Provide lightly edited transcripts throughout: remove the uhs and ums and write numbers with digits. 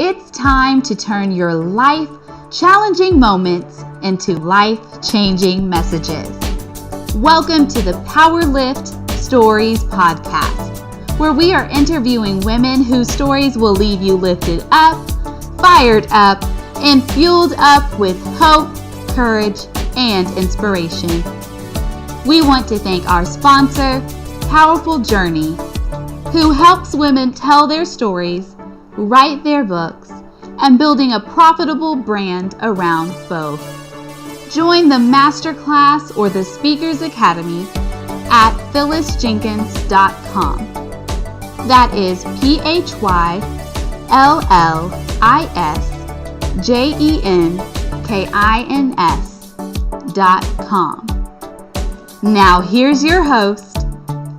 It's time to turn your life-challenging moments into life-changing messages. Welcome to the Powerlift Stories podcast, where we are interviewing women whose stories will leave you lifted up, fired up, and fueled up with hope, courage, and inspiration. We want to thank our sponsor, Powerful Journey, who helps women tell their stories, write their books, and building a profitable brand around both. Join the Masterclass or the Speakers Academy at phyllisjenkins.com. That is PHYLLISJENKINS.com. Now here's your host,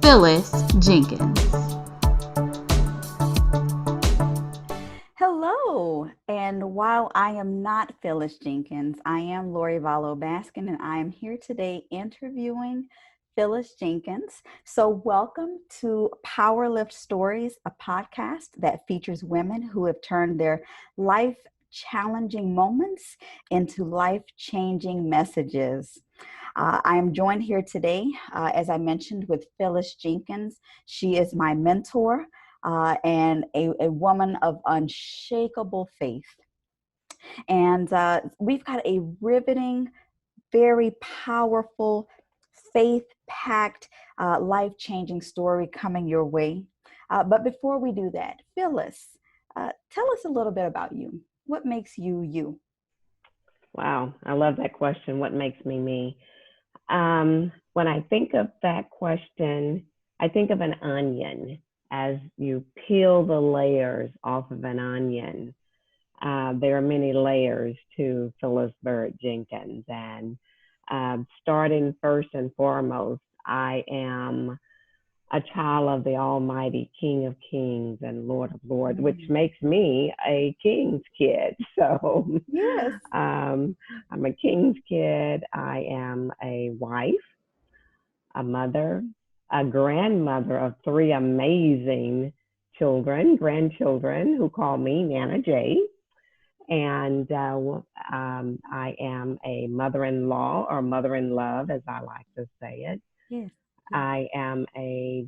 Phyllis Jenkins. Hello, and while I am not Phyllis Jenkins, I am Lori Vallot-Baskin, and I am here today interviewing Phyllis Jenkins. So welcome to Powerlift Stories, a podcast that features women who have turned their life-challenging moments into life-changing messages. I am joined here today, as I mentioned, with Phyllis Jenkins. She is my mentor. And a woman of unshakable faith. And we've got a riveting, very powerful, faith-packed, life-changing story coming your way. But before we do that, Phyllis, tell us a little bit about you. What makes you you? Wow, I love that question. What makes me me? When I think of that question, I think of an onion. As you peel the layers off of an onion, there are many layers to Phyllis Jenkins. And starting first and foremost, I am a child of the Almighty King of Kings and Lord of Lords, which makes me a King's kid. So yes. I'm a King's kid. I am a wife, a mother, a grandmother of three amazing grandchildren who call me Nana J. And I am a mother-in-law or mother-in-love, as I like to say it. Yes. I am a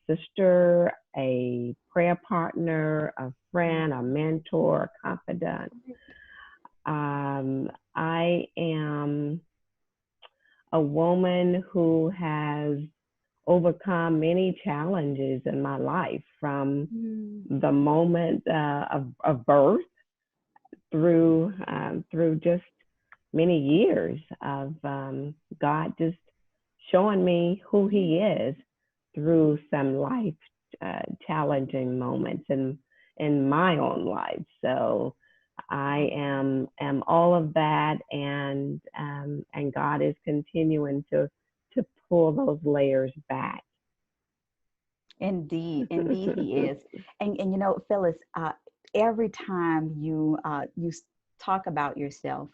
sister, a prayer partner, a friend, a mentor, a confidant. I am a woman who has overcome many challenges in my life, from the moment of birth through just many years of God just showing me who He is through some life challenging moments in my own life. So I am all of that, and God is continuing to pull those layers back. Indeed He is. And you know, Phyllis, every time you talk about yourself,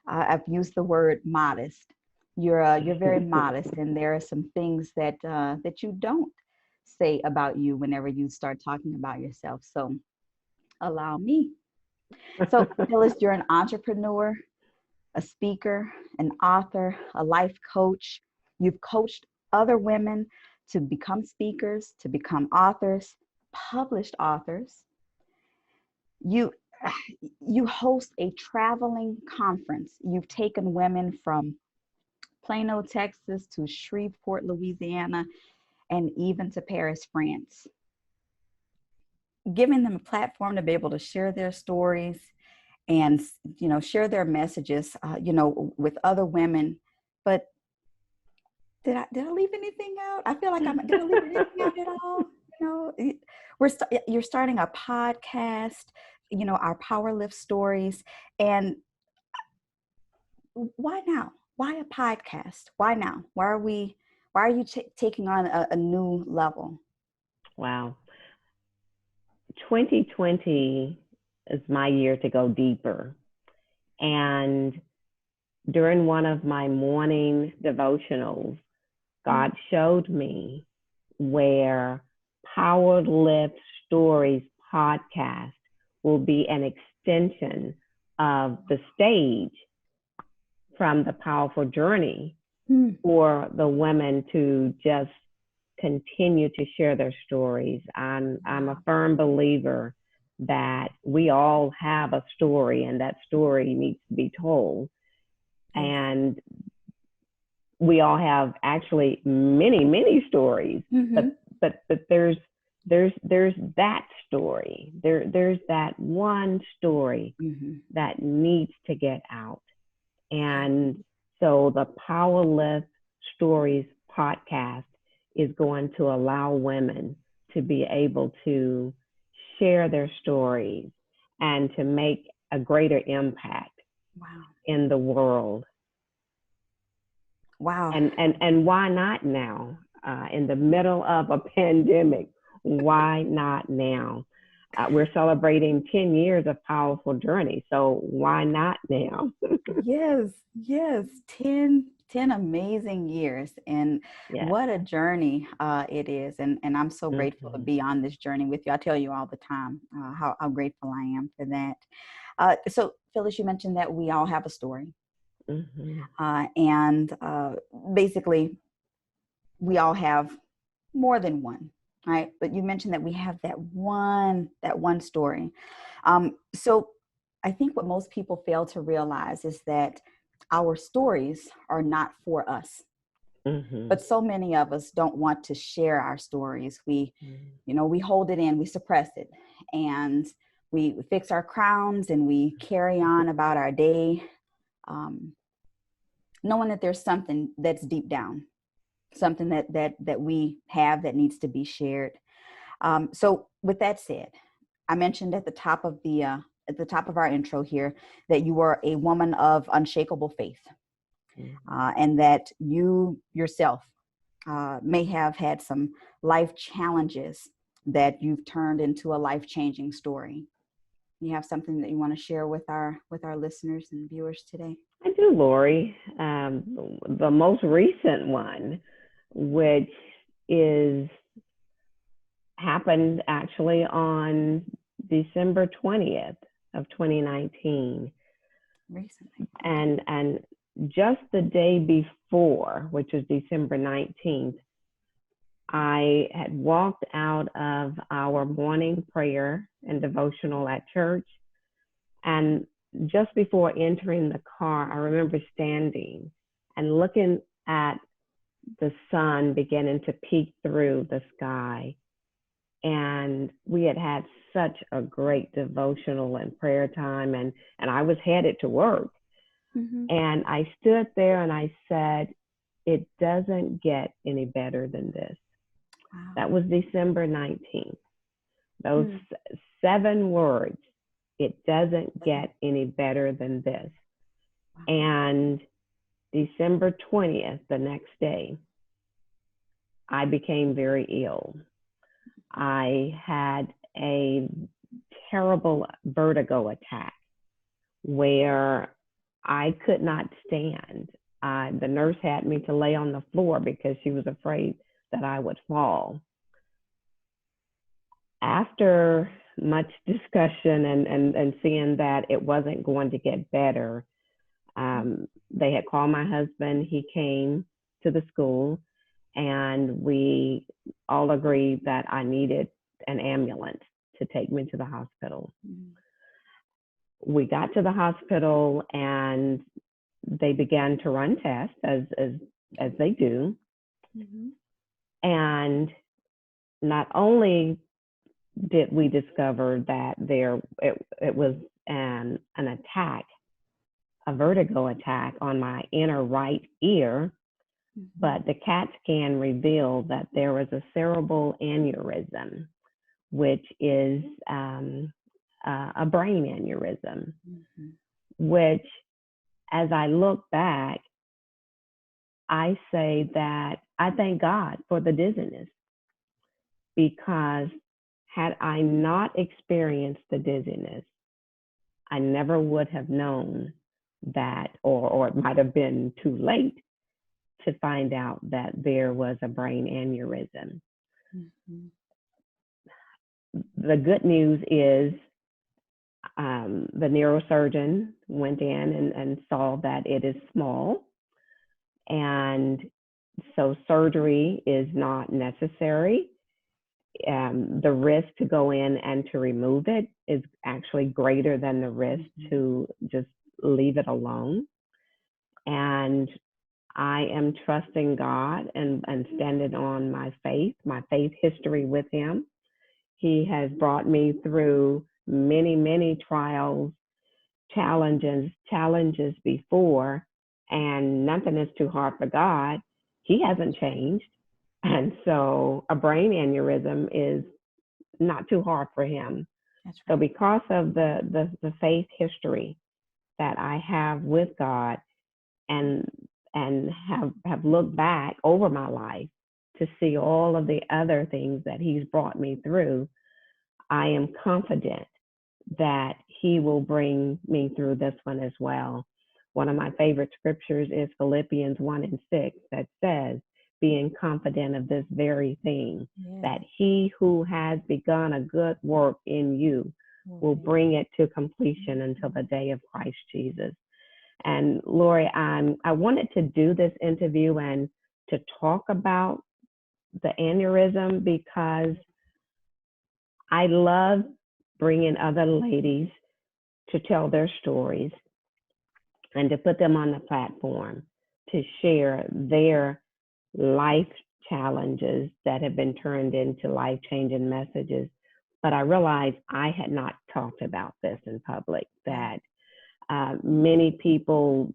I've used the word modest. You're very modest, and there are some things that that you don't say about you whenever you start talking about yourself. So allow me. So Phyllis, you're an entrepreneur, a speaker, an author, a life coach. You've coached other women to become speakers, to become authors, published authors. You host a traveling conference. You've taken women from Plano, Texas to Shreveport, Louisiana, and even to Paris, France, giving them a platform to be able to share their stories and, you know, share their messages, you know, with other women. But did I leave anything out? I feel like did I leave anything out at all? You know, you're starting a podcast, you know, our Powerlift Stories. And why now? Why a podcast? Why now? Why are you taking on a new level? Wow. 2020 is my year to go deeper. And during one of my morning devotionals, God showed me where Powerlift Stories podcast will be an extension of the stage from the powerful journey for the women to just continue to share their stories. I'm a firm believer that we all have a story, and that story needs to be told. And we all have actually many stories, but there's that story. There's that one story that needs to get out. And so the Powerlift Stories podcast is going to allow women to be able to share their stories and to make a greater impact in the world. Wow. And why not now? In the middle of a pandemic, why not now? We're celebrating 10 years of Powerful Journey, so why not now? Yes, 10 amazing years, and what a journey it is, and I'm so grateful to be on this journey with you. I tell you all the time how grateful I am for that. So Phyllis, you mentioned that we all have a story, and basically we all have more than one, right? But you mentioned that we have that one story. So I think what most people fail to realize is that our stories are not for us. But so many of us don't want to share our stories. We, we hold it in, we suppress it, and we fix our crowns and we carry on about our day, knowing that there's something that's deep down, something that we have that needs to be shared. So with that said, I mentioned at the top of our intro here that you were a woman of unshakable faith, and that you yourself may have had some life challenges that you've turned into a life-changing story. You have something that you want to share with our listeners and viewers today? I do, Lori. The most recent one, which happened actually on December 20th of 2019. Recently. And just the day before, which was December 19th, I had walked out of our morning prayer and devotional at church. And just before entering the car, I remember standing and looking at the sun beginning to peek through the sky. And we had such a great devotional and prayer time, and I was headed to work. And I stood there and I said, it doesn't get any better than this. Wow. That was December 19th. Those 7 words, it doesn't get any better than this. Wow. And December 20th, the next day, I became very ill. I had a terrible vertigo attack where I could not stand. The nurse had me to lay on the floor because she was afraid that I would fall. After much discussion and seeing that it wasn't going to get better, they had called my husband. He came to the school, and we all agreed that I needed an ambulance to take me to the hospital. We got to the hospital and they began to run tests as they do. And not only did we discover that it was an attack, a vertigo attack on my inner right ear, but the CAT scan revealed that there was a cerebral aneurysm, which is a brain aneurysm, which, as I look back, I say that I thank God for the dizziness, because had I not experienced the dizziness, I never would have known that, or it might have been too late to find out that there was a brain aneurysm. The good news is The neurosurgeon went in and saw that it is small, and so surgery is not necessary. The risk to go in and to remove it is actually greater than the risk to just leave it alone. And I am trusting God and standing on my faith history with him. He has brought me through many, many trials, challenges before, and nothing is too hard for God. He hasn't changed. And so a brain aneurysm is not too hard for him. That's right. So because of the faith history that I have with God, and have looked back over my life to see all of the other things that he's brought me through, I am confident that he will bring me through this one as well. One of my favorite scriptures is Philippians 1:6 that says, being confident of this very thing, that he who has begun a good work in you will bring it to completion until the day of Christ Jesus. And Lori, I wanted to do this interview and to talk about the aneurysm because I love bringing other ladies to tell their stories and to put them on the platform to share their life challenges that have been turned into life-changing messages. But I realized I had not talked about this in public, that many people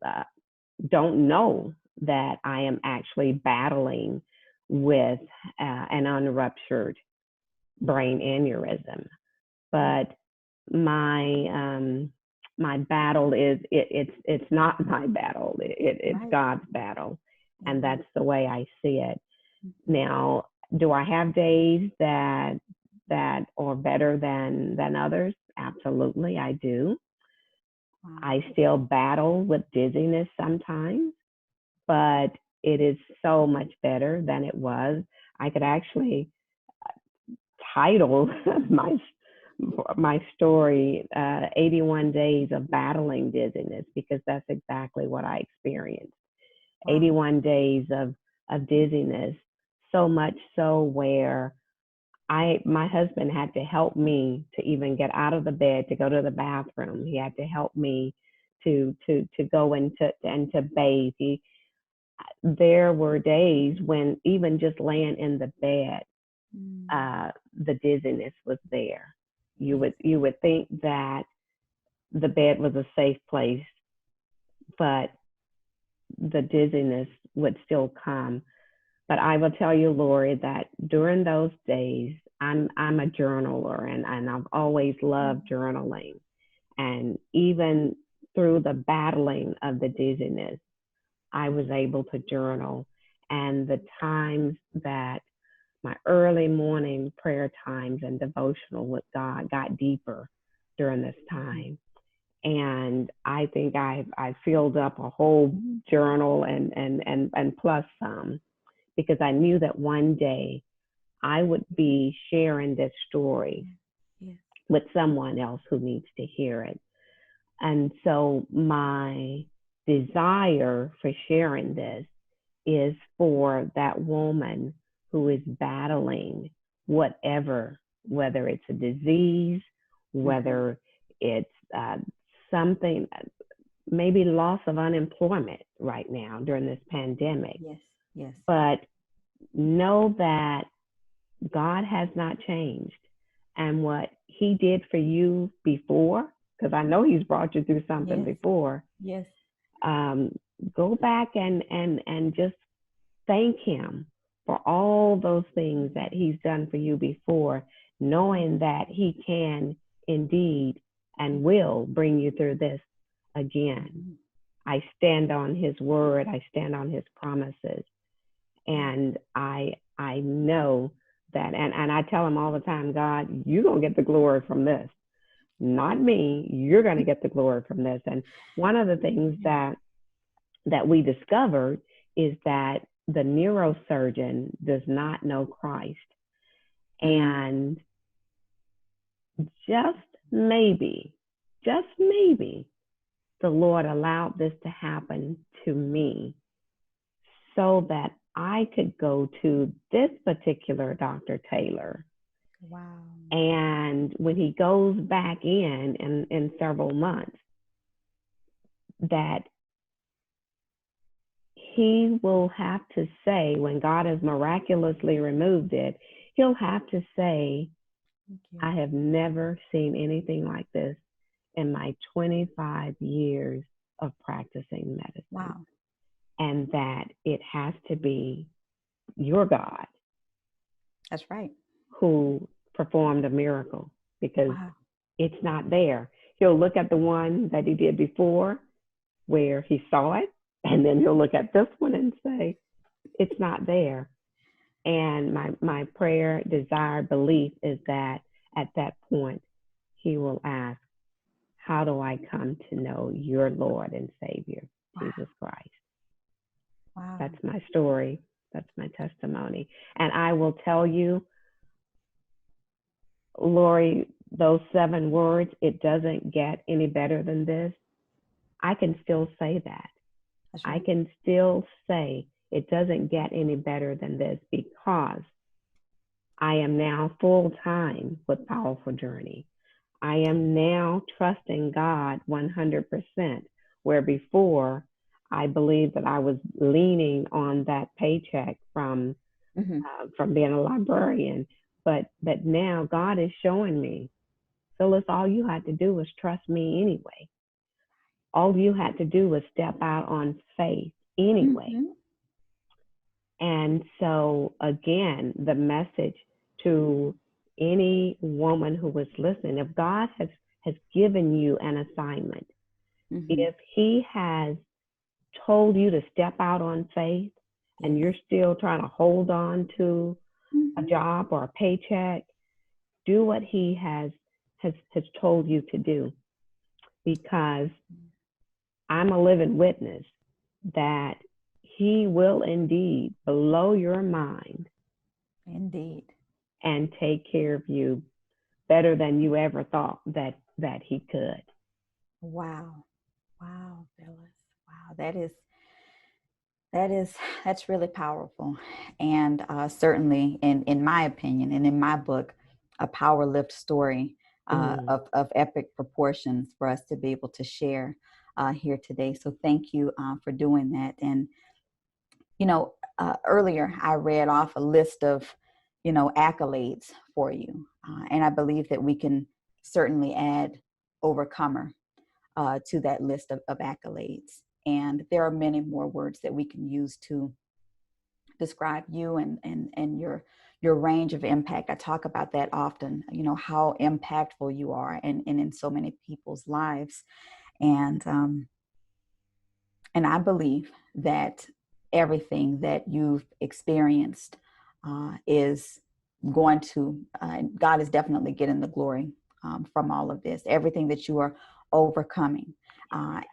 don't know that I am actually battling with an unruptured brain aneurysm. But my battle is it's not my battle. It's right. God's battle, and that's the way I see it. Now, do I have days that are better than others? Absolutely, I do. I still battle with dizziness sometimes, but it is so much better than it was. I could actually title my story 81 Days of Battling Dizziness, because that's exactly what I experienced. 81 days of dizziness, so much so where my husband had to help me to even get out of the bed to go to the bathroom. He had to help me to go and to bathe. There were days when even just laying in the bed, the dizziness was there. You would think that the bed was a safe place, but the dizziness would still come. But I will tell you, Lori, that during those days, I'm a journaler, and I've always loved journaling. And even through the battling of the dizziness, I was able to journal. And the times that my early morning prayer times and devotional with God got deeper during this time. And I think I filled up a whole journal and plus some, because I knew that one day I would be sharing this story with someone else who needs to hear it. And so my desire for sharing this is for that woman who is battling whatever, whether it's a disease, whether it's something, maybe loss of unemployment right now during this pandemic. Yes. But know that God has not changed. And what he did for you before, because I know he's brought you through something before. Yes. Go back and just thank him for all those things that he's done for you before, knowing that he can indeed and will bring you through this again. I stand on his word. I stand on his promises. And I know that, and I tell him all the time, God, you're going to get the glory from this. Not me. You're going to get the glory from this. And one of the things that we discovered is that the neurosurgeon does not know Christ. And just maybe just maybe, the Lord allowed this to happen to me so that I could go to this particular Dr. Taylor. Wow. And when he goes back in several months, that he will have to say, when God has miraculously removed it, he'll have to say, I have never seen anything like this in my 25 years of practicing medicine. Wow. And that it has to be your God. That's right. Who performed a miracle, because Wow. it's not there. He'll look at the one that he did before where he saw it, and then he'll look at this one and say, it's not there. And my prayer, desire, belief is that at that point, he will ask, how do I come to know your Lord and Savior, Jesus Christ? Wow. That's my story. That's my testimony. And I will tell you, Lori, those 7 words, it doesn't get any better than this. I can still say that. That's right. I can still say it doesn't get any better than this, because I am now full-time with Powerful Journey. I am now trusting God 100%, where before I believed that I was leaning on that paycheck from being a librarian. But now God is showing me, Phyllis, all you had to do was trust me anyway. All you had to do was step out on faith anyway. And so again, the message to any woman who was listening, if God has given you an assignment, if he has told you to step out on faith and you're still trying to hold on to a job or a paycheck, do what he has told you to do, because I'm a living witness that he will indeed blow your mind. Indeed. And take care of you better than you ever thought that he could. Wow. Wow, Phyllis. Wow, that's really powerful. And certainly in my opinion and in my book, a Powerlift story of epic proportions for us to be able to share here today. So thank you for doing that. And, earlier I read off a list of, accolades for you. And I believe that we can certainly add overcomer to that list of accolades. And there are many more words that we can use to describe you and your range of impact. I talk about that often, how impactful you are and in so many people's lives. And I believe that everything that you've experienced is going to, God is definitely getting the glory from all of this, everything that you are overcoming.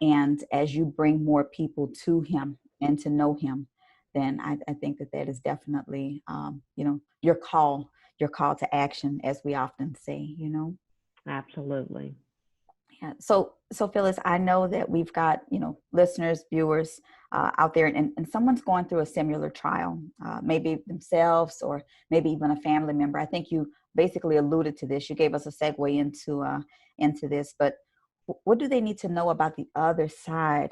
And as you bring more people to him and to know him, then I think that is definitely, your call to action, as we often say, Absolutely. Yeah. So Phyllis, I know that we've got, listeners, viewers out there, and someone's going through a similar trial, maybe themselves or maybe even a family member. I think you basically alluded to this. You gave us a segue into this, but what do they need to know about the other side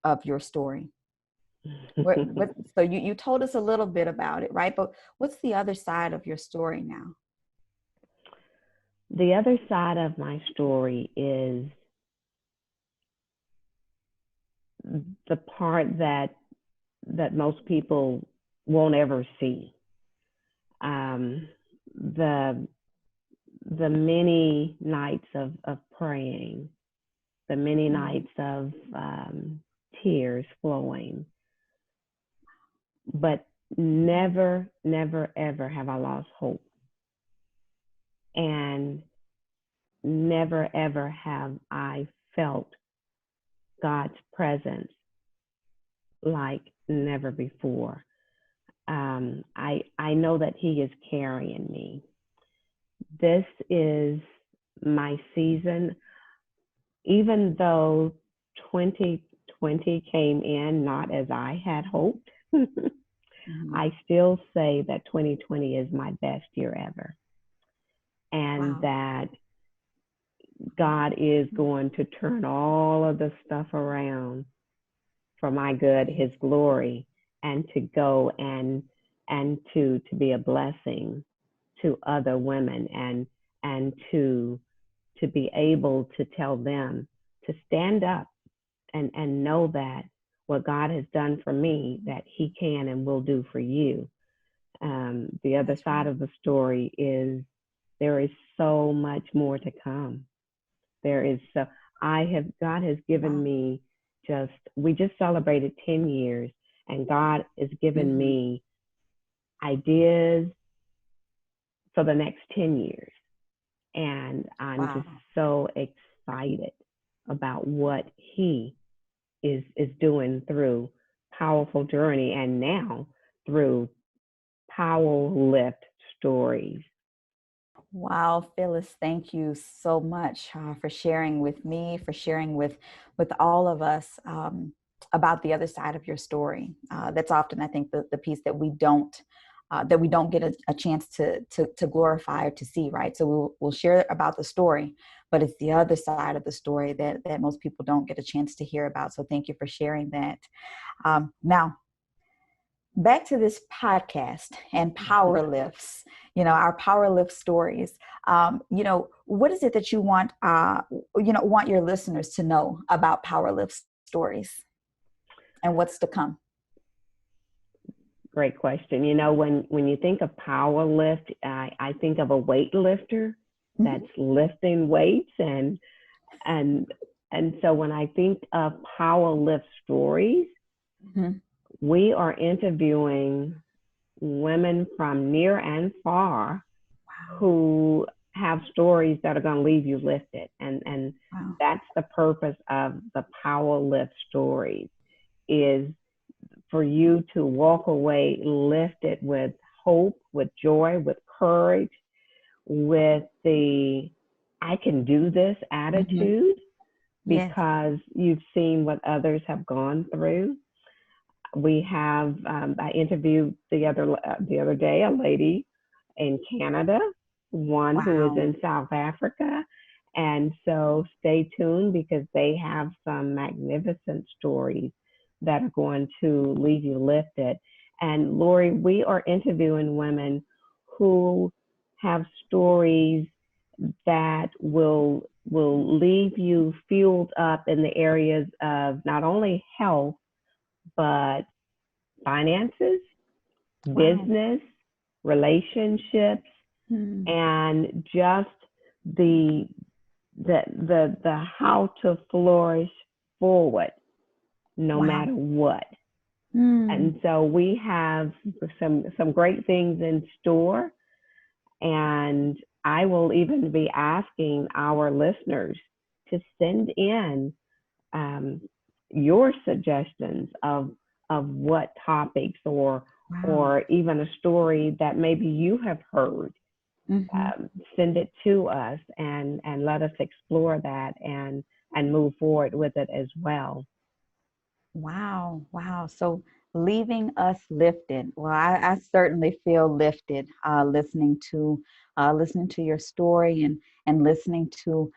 of your story? So you told us a little bit about it, right? But what's the other side of your story now? The other side of my story is the part that most people won't ever see. The many nights of praying, the many nights of tears flowing, but never, ever have I lost hope. And never, ever have I felt God's presence like never before. I know that he is carrying me. This is my season. even though 2020 came in not as I had hoped, I still say that 2020 is my best year ever. And that God is going to turn all of the stuff around for my good, his glory, and to go and to be a blessing to other women, and to be able to tell them to stand up and know that what God has done for me, that he can and will do for you. The other side of the story is there is so much more to come. There is God has given me we just celebrated 10 years, and God has given me ideas for the next 10 years. And I'm just so excited about what he is doing through Powerful Journey, and now through Powerlift Stories. Wow, Phyllis, thank you so much for sharing with me, for sharing with all of us about the other side of your story. That's often, I think, the piece that we don't get a chance to glorify or to see, right? So we'll share about the story, but it's the other side of the story that most people don't get a chance to hear about. So thank you for sharing that. Now, back to this podcast and power lifts, our power lift stories. What is it that you want your listeners to know about power lift stories and what's to come? Great question. When you think of power lift, I think of a weightlifter that's lifting weights, and so when I think of power lift stories, we are interviewing women from near and far who have stories that are going to leave you lifted. And that's the purpose of the Power Lift Stories, is for you to walk away lifted with hope, with joy, with courage, with the I can do this attitude, because you've seen what others have gone through. We have, I interviewed the other day a lady in Canada, one who is in South Africa. And so stay tuned, because they have some magnificent stories that are going to leave you lifted. And Lori, we are interviewing women who have stories that will leave you fueled up in the areas of not only health, but finances, business, relationships, and just the how to flourish forward no matter what. And so we have some great things in store, and I will even be asking our listeners to send in your suggestions of what topics or even a story that maybe you have heard. Send it to us and let us explore that and move forward with it as well. Wow. So leaving us lifted. Well, I certainly feel lifted listening to your story and listening to,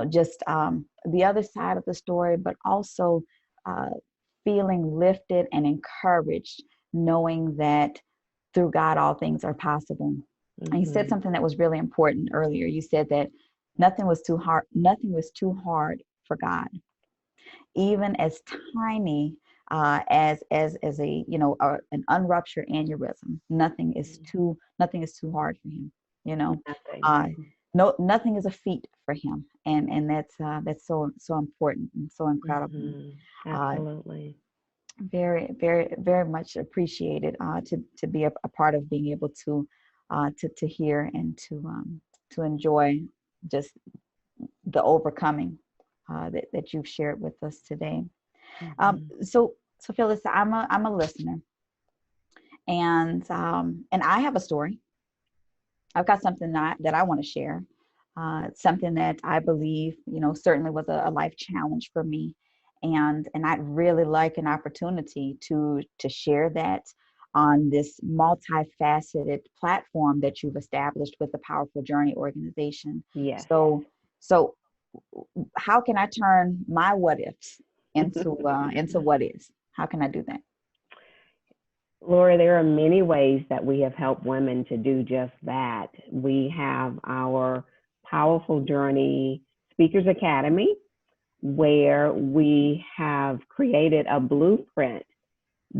just the other side of the story, but also feeling lifted and encouraged, knowing that through God, all things are possible. And you said something that was really important earlier. You said that nothing was too hard for God. Even as tiny as a an unruptured aneurysm, nothing is too hard for him. Nothing is a feat for him, and that's so important and so incredible. Absolutely. Very, very, very much appreciated to be a part of being able to hear and to enjoy just the overcoming that you've shared with us today. So Phyllis, I'm a listener, and I have a story. I've got something that I want to share, something that I believe, certainly was a life challenge for me. And I'd really like an opportunity to share that on this multifaceted platform that you've established with the Powerful Journey organization. Yes. So how can I turn my what ifs into what is? How can I do that? Laura, there are many ways that we have helped women to do just that. We have our Powerful Journey Speakers Academy, where we have created a blueprint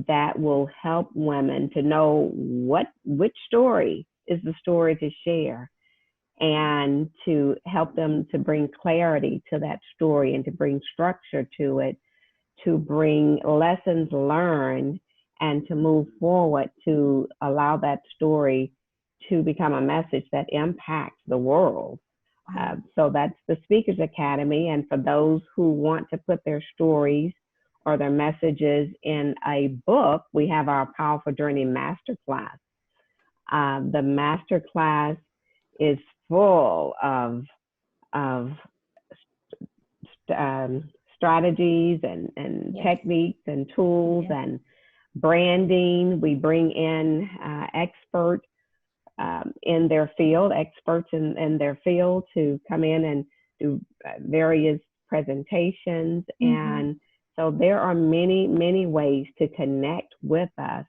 that will help women to know which story is the story to share, and to help them to bring clarity to that story and to bring structure to it, to bring lessons learned, and to move forward to allow that story to become a message that impacts the world. So that's the Speakers Academy. And for those who want to put their stories or their messages in a book, we have our Powerful Journey Masterclass. The Masterclass is full of strategies and Yes. techniques and tools and branding. We bring in experts in their field, to come in and do various presentations. And so there are many, many ways to connect with us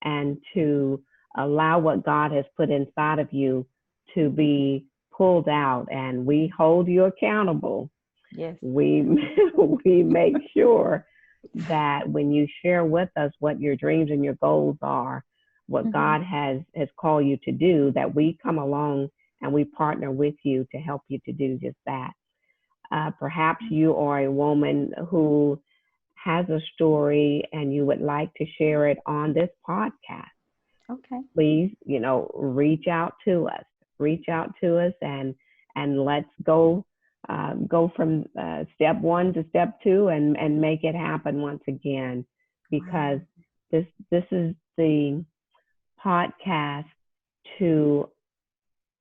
and to allow what God has put inside of you to be pulled out. And we hold you accountable. Yes. We make sure that when you share with us what your dreams and your goals are, what God has called you to do, that we come along and we partner with you to help you to do just that. Perhaps you are a woman who has a story and you would like to share it on this podcast. Okay. Please, reach out to us and let's go from step one to step two and make it happen once again, because this is the podcast to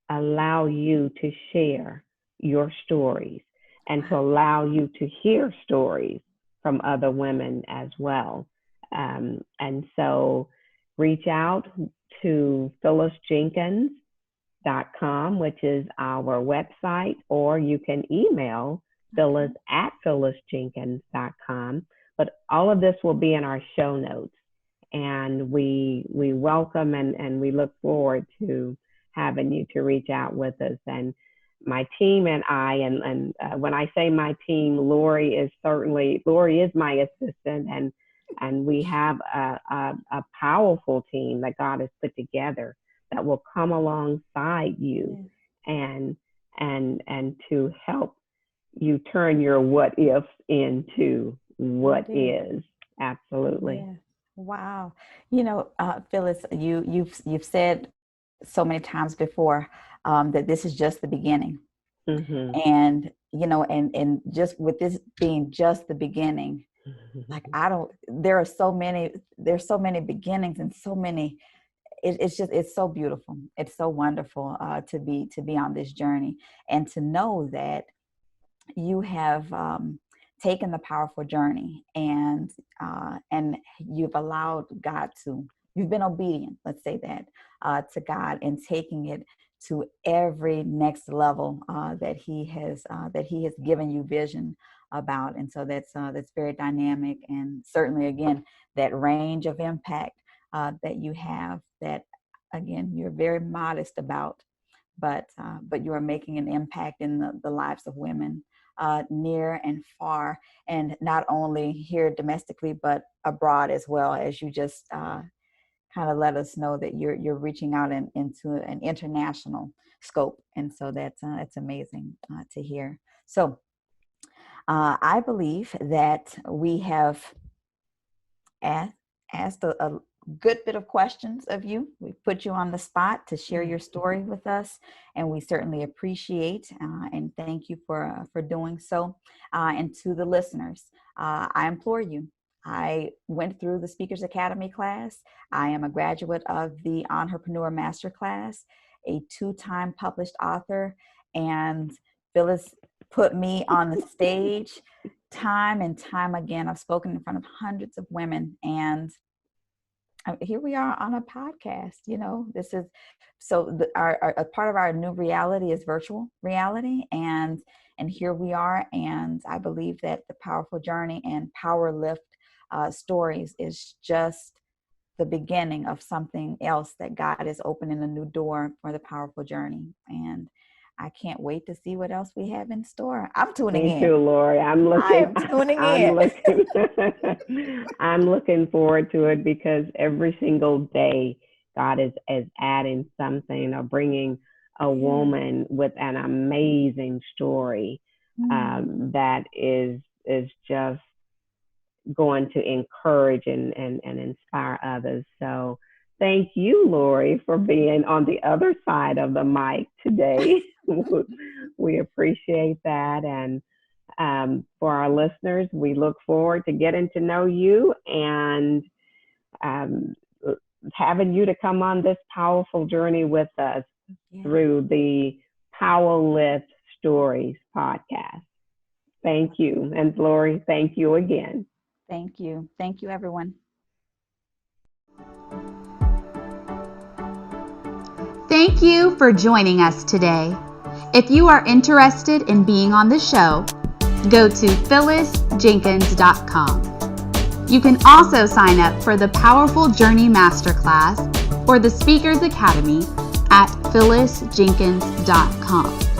allow you to share your stories and to allow you to hear stories from other women as well. And so reach out to PhyllisJenkins.com, which is our website, or you can email Phyllis at PhyllisJenkins.com. But all of this will be in our show notes. And we welcome and we look forward to having you to reach out with us. And my team and I, and when I say my team, Lori is my assistant, and we have a powerful team that God has put together that will come alongside you and to help you turn your what ifs into what is. Absolutely. Yeah. Wow. Phyllis, you've said so many times before that this is just the beginning. And, and just with this being just the beginning, like there's so many beginnings and so many, it's so beautiful. It's so wonderful to be on this journey and to know that you have taken the powerful journey and you've allowed God you've been obedient, let's say that, to God, and taking it to every next level that He has given you vision about. And so that's very dynamic, and certainly again that range of impact that you have, that again you're very modest about, but you are making an impact in the lives of women near and far, and not only here domestically but abroad as well, as you just kind of let us know that you're reaching out into an international scope. And so that's amazing to hear. So I believe that we have asked a good bit of questions of you. We put you on the spot to share your story with us, and we certainly appreciate and thank you for doing so. And to the listeners, I implore you. I went through the Speakers Academy class. I am a graduate of the EnHERpreneur Masterclass, a 2-time published author, And Phyllis put me on the stage time and time again. I've spoken in front of hundreds of women, and here we are on a podcast. This is a part of our new reality is virtual reality, and here we are. And I believe that the Powerful Journey and Powerlift stories is just the beginning of something else, that God is opening a new door for the Powerful Journey. And I can't wait to see what else we have in store. I'm tuning in. Me too, Lori. I'm looking forward to it, because every single day God is adding something or bringing a woman with an amazing story that is just going to encourage and inspire others. So thank you, Lori, for being on the other side of the mic today. We appreciate that. And for our listeners, we look forward to getting to know you and having you to come on this powerful journey with us through the Powerlift Stories podcast. Thank you. And Lori, thank you again. Thank you. Thank you, everyone. Thank you for joining us today. If you are interested in being on the show, go to phyllisjenkins.com. You can also sign up for the Powerful Journey Masterclass or the Speakers Academy at phyllisjenkins.com.